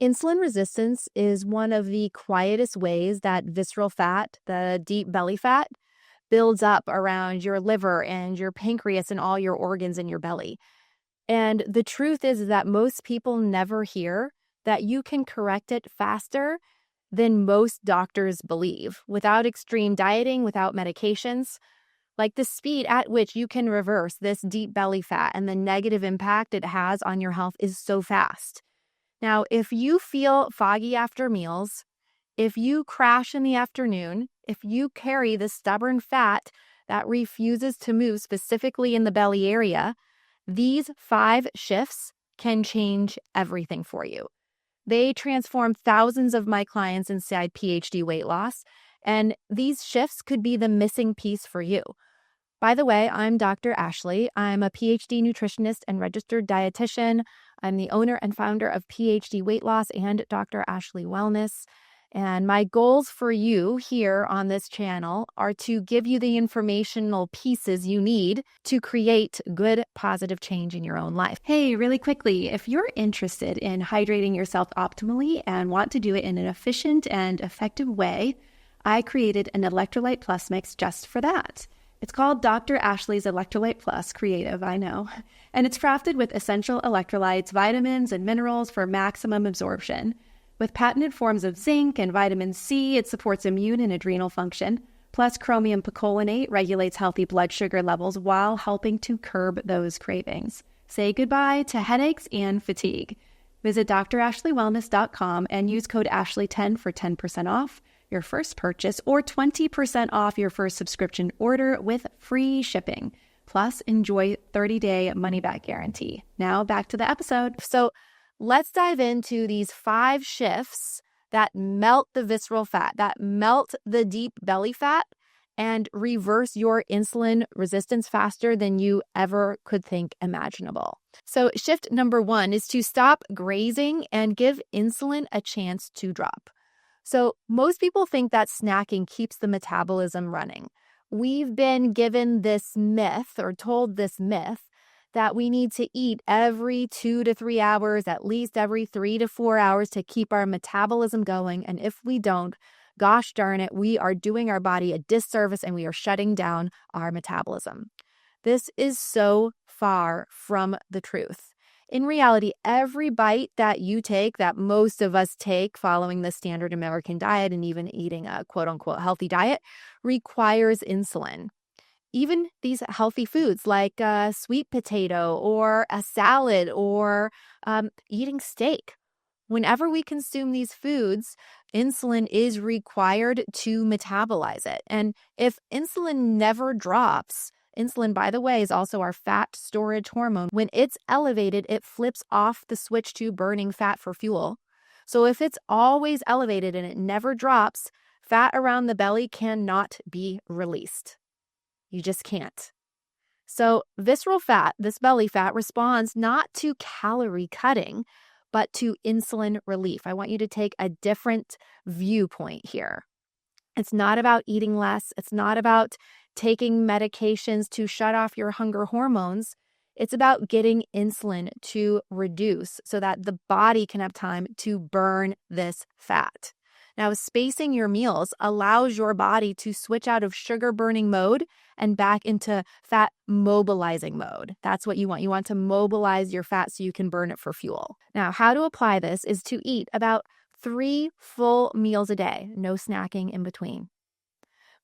Insulin resistance is one of the quietest ways that visceral fat, the deep belly fat, builds up around your liver and your pancreas and all your organs in your belly. And the truth is that most people never hear that you can correct it faster than most doctors believe, without extreme dieting, without medications. Like the speed at which you can reverse this deep belly fat and the negative impact it has on your health is so fast. Now, if you feel foggy after meals, if you crash in the afternoon, if you carry the stubborn fat that refuses to move specifically in the belly area, these 5 shifts can change everything for you. They transform thousands of my clients inside PhD weight loss, and these shifts could be the missing piece for you. By the way, I'm Dr. Ashley. I'm a PhD nutritionist and registered dietitian. I'm the owner and founder of PhD Weight Loss and Dr. Ashley Wellness. And my goals for you here on this channel are to give you the informational pieces you need to create good, positive change in your own life. Hey, really quickly, if you're interested in hydrating yourself optimally and want to do it in an efficient and effective way, I created an Electrolyte Plus mix just for that. It's called Dr. Ashley's Electrolyte Plus, creative, I know. And it's crafted with essential electrolytes, vitamins, and minerals for maximum absorption. With patented forms of zinc and vitamin C, it supports immune and adrenal function. Plus, chromium picolinate regulates healthy blood sugar levels while helping to curb those cravings. Say goodbye to headaches and fatigue. Visit drashleywellness.com and use code Ashley10 for 10% off your first purchase or 20% off your first subscription order with free shipping. Plus, enjoy 30-day money-back guarantee. Now, back to the episode. So let's dive into these 5 shifts that melt the visceral fat, that melt the deep belly fat, and reverse your insulin resistance faster than you ever could think imaginable. So shift number 1 is to stop grazing and give insulin a chance to drop. So most people think that snacking keeps the metabolism running. We've been given this myth or told this myth that we need to eat every 2 to 3 hours, at least every 3 to 4 hours to keep our metabolism going. And if we don't, gosh darn it, we are doing our body a disservice and we are shutting down our metabolism. This is so far from the truth. In reality, every bite that you take, that most of us take following the standard American diet and even eating a quote-unquote healthy diet, requires insulin. Even these healthy foods like a sweet potato or a salad or eating steak. Whenever we consume these foods, insulin is required to metabolize it. And if insulin never drops, insulin, by the way, is also our fat storage hormone. When it's elevated, it flips off the switch to burning fat for fuel. So if it's always elevated and it never drops, fat around the belly cannot be released. You just can't. So visceral fat, this belly fat, responds not to calorie cutting, but to insulin relief. I want you to take a different viewpoint here. It's not about eating less. It's not about taking medications to shut off your hunger hormones. It's about getting insulin to reduce so that the body can have time to burn this fat. Now, spacing your meals allows your body to switch out of sugar burning mode and back into fat mobilizing mode. That's what you want. You want to mobilize your fat so you can burn it for fuel. Now, how to apply this is to eat about 3 full meals a day, no snacking in between.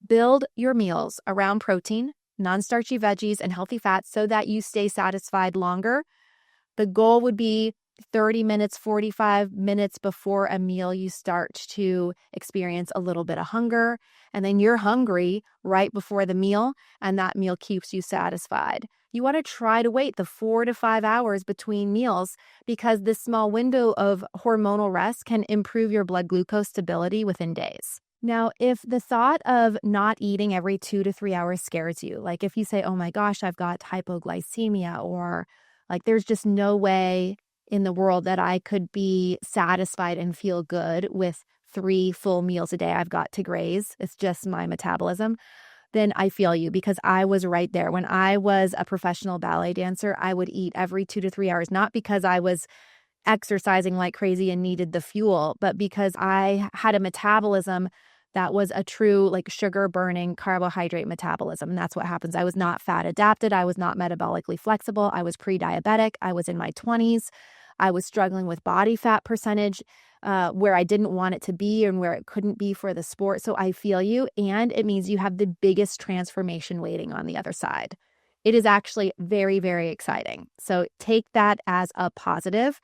Build your meals around protein, non-starchy veggies, and healthy fats so that you stay satisfied longer. The goal would be 30 minutes, 45 minutes before a meal, you start to experience a little bit of hunger, and then you're hungry right before the meal, and that meal keeps you satisfied. You want to try to wait the 4 to 5 hours between meals because this small window of hormonal rest can improve your blood glucose stability within days. Now, if the thought of not eating every 2 to 3 hours scares you, like if you say, oh my gosh, I've got hypoglycemia, or like there's just no way in the world that I could be satisfied and feel good with 3 full meals a day, I've got to graze, it's just my metabolism, then I feel you, because I was right there. When I was a professional ballet dancer, I would eat every 2 to 3 hours, not because I was exercising like crazy and needed the fuel, but because I had a metabolism that was a true like sugar burning carbohydrate metabolism. And that's what happens. I was not fat adapted. I was not metabolically flexible. I was pre-diabetic. I was in my 20s. I was struggling with body fat percentage where I didn't want it to be and where it couldn't be for the sport. So I feel you. And it means you have the biggest transformation waiting on the other side. It is actually very, very exciting. So take that as a positive.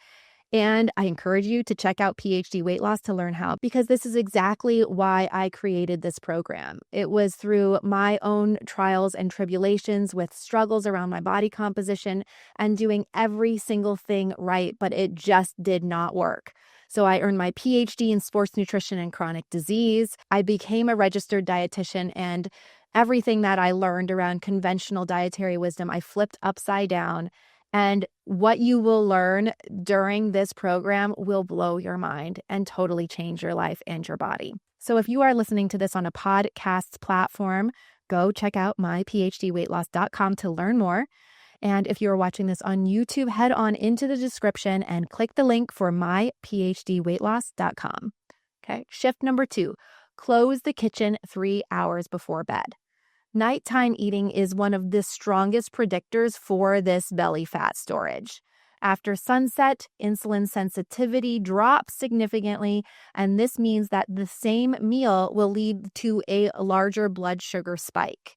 And I encourage you to check out PhD Weight Loss to learn how, because this is exactly why I created this program. It was through my own trials and tribulations with struggles around my body composition and doing every single thing right, but it just did not work. So I earned my PhD in sports nutrition and chronic disease. I became a registered dietitian, and everything that I learned around conventional dietary wisdom, I flipped upside down. And what you will learn during this program will blow your mind and totally change your life and your body. So if you are listening to this on a podcast platform, go check out myphdweightloss.com to learn more. And if you are watching this on YouTube, head on into the description and click the link for myphdweightloss.com. Okay. Shift number 2, close the kitchen 3 hours before bed. Nighttime eating is one of the strongest predictors for this belly fat storage. After sunset, insulin sensitivity drops significantly, and this means that the same meal will lead to a larger blood sugar spike.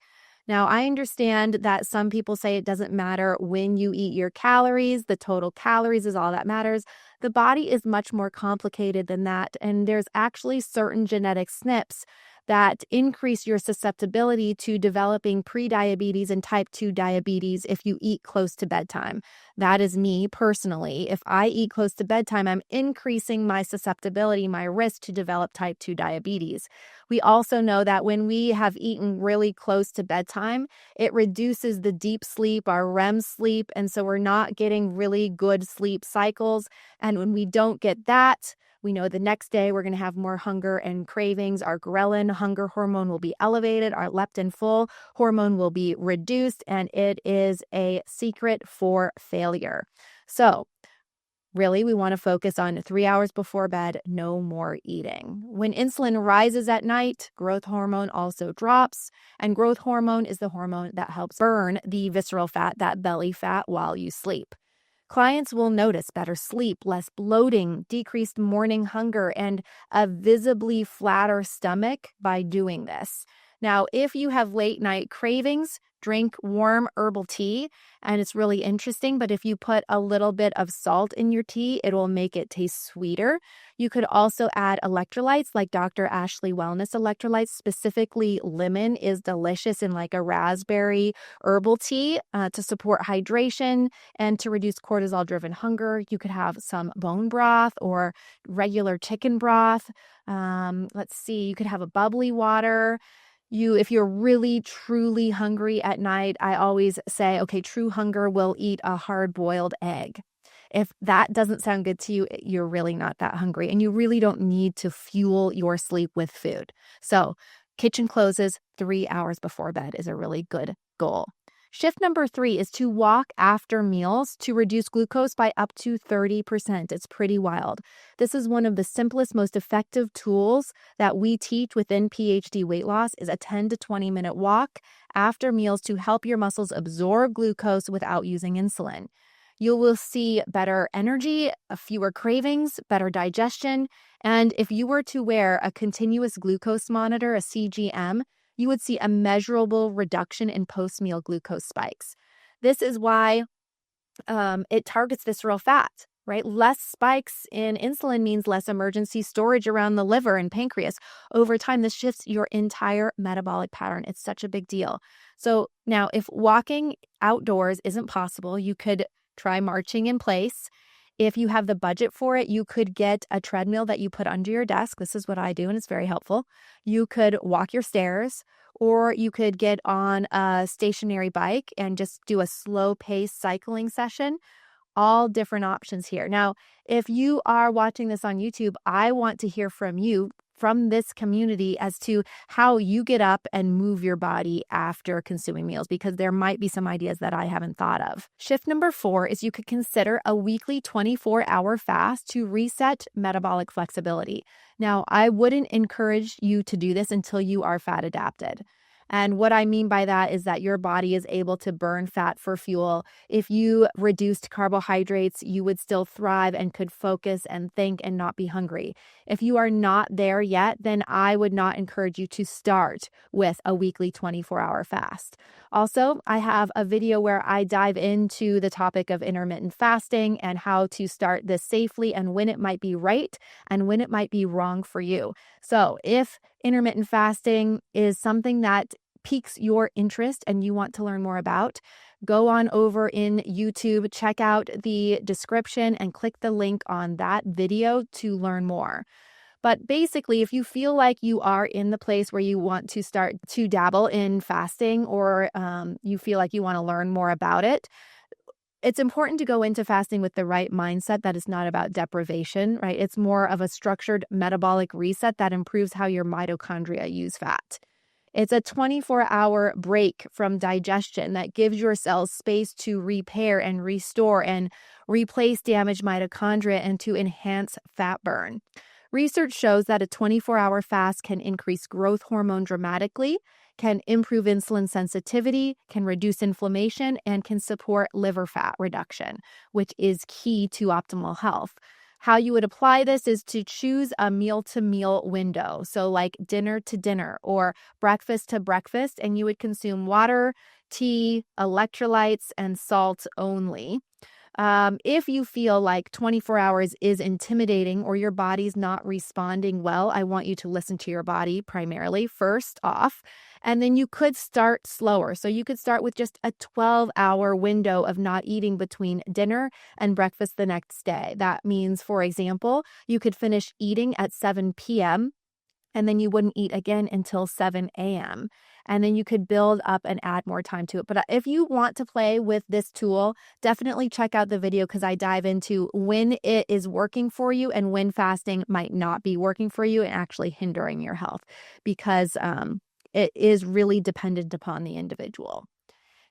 Now, I understand that some people say it doesn't matter when you eat your calories, the total calories is all that matters. The body is much more complicated than that, and there's actually certain genetic SNPs that increase your susceptibility to developing prediabetes and type 2 diabetes if you eat close to bedtime. That is me personally. If I eat close to bedtime, I'm increasing my susceptibility, my risk to develop type 2 diabetes. We also know that when we have eaten really close to bedtime, it reduces the deep sleep, our REM sleep, and so we're not getting really good sleep cycles. And when we don't get that, we know the next day we're going to have more hunger and cravings. Our ghrelin hunger hormone will be elevated. Our leptin-full hormone will be reduced, and it is a secret for failure. So really, we want to focus on 3 hours before bed, no more eating. When insulin rises at night, growth hormone also drops, and growth hormone is the hormone that helps burn the visceral fat, that belly fat, while you sleep. Clients will notice better sleep, less bloating, decreased morning hunger, and a visibly flatter stomach by doing this. Now, if you have late night cravings, drink warm herbal tea, and it's really interesting, but if you put a little bit of salt in your tea, it will make it taste sweeter. You could also add electrolytes like Dr. Ashley Wellness electrolytes. Specifically, lemon is delicious in like a raspberry herbal tea to support hydration and to reduce cortisol-driven hunger. You could have some bone broth or regular chicken broth. Let's see, you could have a bubbly water. If you're really, truly hungry at night, I always say, okay, true hunger will eat a hard-boiled egg. If that doesn't sound good to you, you're really not that hungry, and you really don't need to fuel your sleep with food. So kitchen closes 3 hours before bed is a really good goal. Shift number 3 is to walk after meals to reduce glucose by up to 30%. It's pretty wild. This is one of the simplest, most effective tools that we teach within PhD Weight Loss is a 10 to 20 minute walk after meals to help your muscles absorb glucose without using insulin. You will see better energy, fewer cravings, better digestion, and if you were to wear a continuous glucose monitor, a CGM, you would see a measurable reduction in post-meal glucose spikes. This is why it targets visceral fat, right? Less spikes in insulin means less emergency storage around the liver and pancreas. Over time, this shifts your entire metabolic pattern. It's such a big deal. So now, if walking outdoors isn't possible, you could try marching in place. If you have the budget for it, you could get a treadmill that you put under your desk. This is what I do, and it's very helpful. You could walk your stairs, or you could get on a stationary bike and just do a slow-paced cycling session. All different options here. Now, if you are watching this on YouTube, I want to hear from you. from this community as to how you get up and move your body after consuming meals, because there might be some ideas that I haven't thought of. Shift number 4 is you could consider a weekly 24-hour fast to reset metabolic flexibility. Now, I wouldn't encourage you to do this until you are fat adapted. And what I mean by that is that your body is able to burn fat for fuel. If you reduced carbohydrates, you would still thrive and could focus and think and not be hungry. If you are not there yet, then I would not encourage you to start with a weekly 24-hour fast. Also, I have a video where I dive into the topic of intermittent fasting and how to start this safely and when it might be right and when it might be wrong for you. So if intermittent fasting is something that piques your interest and you want to learn more about, go on over in YouTube, check out the description and click the link on that video to learn more. But basically, if you feel like you are in the place where you want to start to dabble in fasting, or you feel like you want to learn more about it, it's important to go into fasting with the right mindset that is not about deprivation, right? It's more of a structured metabolic reset that improves how your mitochondria use fat. It's a 24-hour break from digestion that gives your cells space to repair and restore and replace damaged mitochondria and to enhance fat burn. Research shows that a 24-hour fast can increase growth hormone dramatically, can improve insulin sensitivity, can reduce inflammation, and can support liver fat reduction, which is key to optimal health. How you would apply this is to choose a meal-to-meal window, so like dinner to dinner or breakfast to breakfast, and you would consume water, tea, electrolytes, and salt only. If you feel like 24 hours is intimidating or your body's not responding well, I want you to listen to your body primarily first off, and then you could start slower. So you could start with just a 12-hour window of not eating between dinner and breakfast the next day. That means, for example, you could finish eating at 7 p.m., and then you wouldn't eat again until 7 a.m. And then you could build up and add more time to it. But if you want to play with this tool, definitely check out the video because I dive into when it is working for you and when fasting might not be working for you and actually hindering your health, because it is really dependent upon the individual.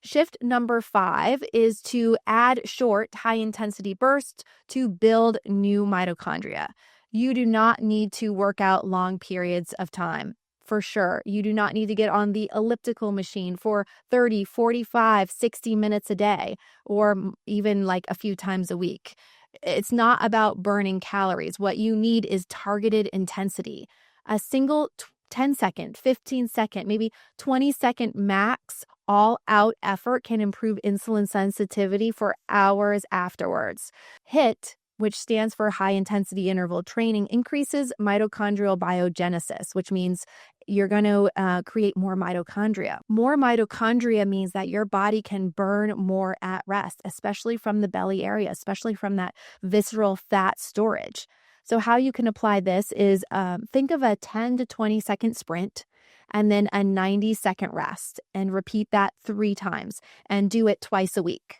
Shift number 5 is to add short, high-intensity bursts to build new mitochondria. You do not need to work out long periods of time, for sure. You do not need to get on the elliptical machine for 30, 45, 60 minutes a day, or even like a few times a week. It's not about burning calories. What you need is targeted intensity. A single 10-second, 15-second, maybe 20-second max all-out effort can improve insulin sensitivity for hours afterwards. HIIT, which stands for high-intensity interval training, increases mitochondrial biogenesis, which means you're going to create more mitochondria. More mitochondria means that your body can burn more at rest, especially from the belly area, especially from that visceral fat storage. So how you can apply this is think of a 10 to 20 second sprint and then a 90-second rest, and repeat that 3 times and do it twice a week.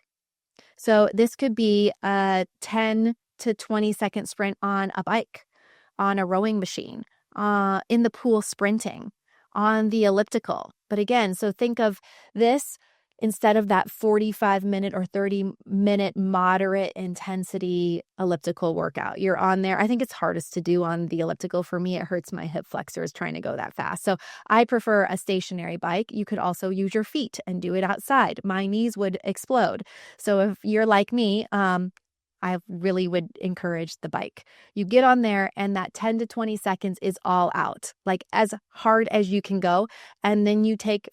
So this could be a 10 to 20 second sprint on a bike, on a rowing machine, in the pool sprinting, on the elliptical. But again, so think of this instead of that 45-minute or 30-minute moderate intensity elliptical workout. You're on there. I think it's hardest to do on the elliptical. For me, it hurts my hip flexors trying to go that fast. So I prefer a stationary bike. You could also use your feet and do it outside. My knees would explode. So if you're like me, I really would encourage the bike. You get on there and that 10 to 20 seconds is all out, like as hard as you can go. And then you take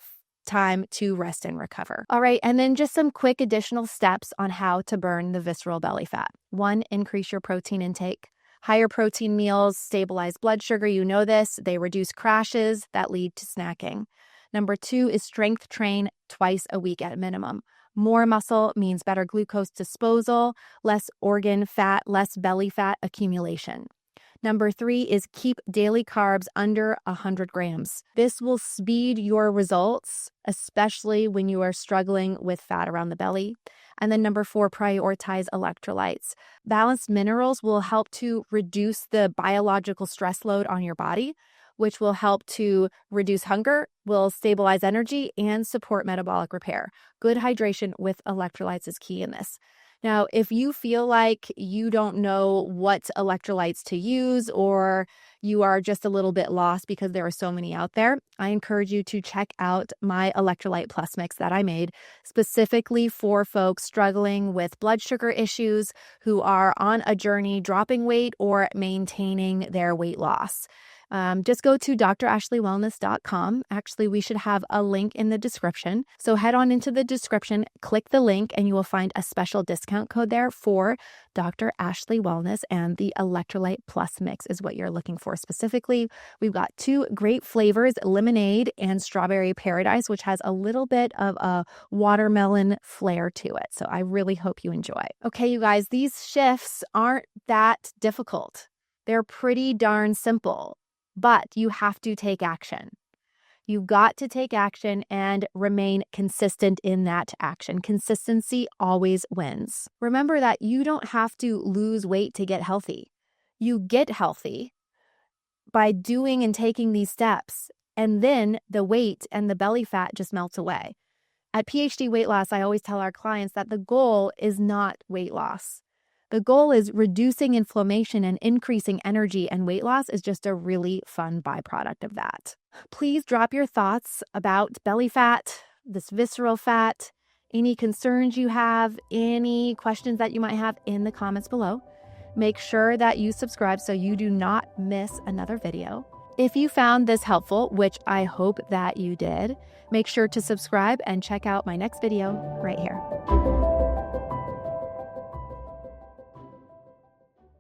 time to rest and recover. All right. And then just some quick additional steps on how to burn the visceral belly fat. 1, increase your protein intake. Higher protein meals stabilize blood sugar. You know this. They reduce crashes that lead to snacking. Number 2 is strength train twice a week at a minimum. More muscle means better glucose disposal, less organ fat, less belly fat accumulation. Number 3 is keep daily carbs under 100 grams. This will speed your results, especially when you are struggling with fat around the belly. And then number 4, prioritize electrolytes. Balanced minerals will help to reduce the biological stress load on your body, which will help to reduce hunger, will stabilize energy, and support metabolic repair. Good hydration with electrolytes is key in this. Now, if you feel like you don't know what electrolytes to use, or you are just a little bit lost because there are so many out there, I encourage you to check out my Electrolyte Plus mix that I made specifically for folks struggling with blood sugar issues, who are on a journey dropping weight or maintaining their weight loss. Just go to dr.ashleywellness.com. Actually, we should have a link in the description. So head on into the description, click the link, and you will find a special discount code there for Dr. Ashley Wellness, and the Electrolyte Plus mix is what you're looking for specifically. We've got 2 great flavors, lemonade and strawberry paradise, which has a little bit of a watermelon flair to it. So I really hope you enjoy. Okay, you guys, these shifts aren't that difficult. They're pretty darn simple. But you have to take action. You've got to take action and remain consistent in that action. Consistency always wins. Remember that you don't have to lose weight to get healthy. You get healthy by doing and taking these steps, and then the weight and the belly fat just melts away. At PhD Weight Loss, I always tell our clients that the goal is not weight loss. The goal is reducing inflammation and increasing energy, and weight loss is just a really fun byproduct of that. Please drop your thoughts about belly fat, this visceral fat, any concerns you have, any questions that you might have in the comments below. Make sure that you subscribe so you do not miss another video. If you found this helpful, which I hope that you did, make sure to subscribe and check out my next video right here.